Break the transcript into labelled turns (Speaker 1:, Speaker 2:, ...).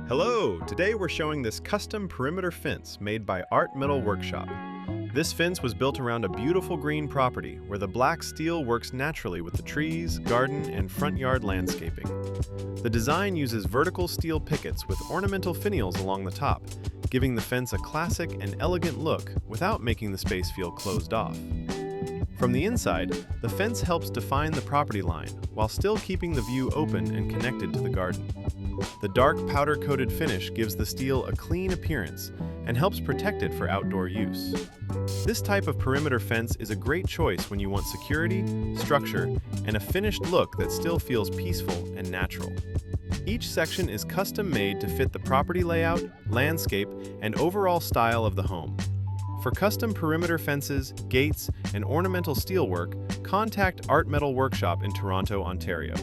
Speaker 1: Hello! Today we're showing this custom perimeter fence made by Ornamental Workshop. This fence was built around a beautiful green property where the black steel works naturally with the trees, garden, and front yard landscaping. The design uses vertical steel pickets with ornamental finials along the top, giving the fence a classic and elegant look without making the space feel closed off. From the inside, the fence helps define the property line while still keeping the view open and connected to the garden. The dark powder-coated finish gives the steel a clean appearance and helps protect it for outdoor use. This type of perimeter fence is a great choice when you want security, structure, and a finished look that still feels peaceful and natural. Each section is custom-made to fit the property layout, landscape, and overall style of the home. For custom perimeter fences, gates, and ornamental steelwork, contact Ornamental Workshop in Toronto, Ontario.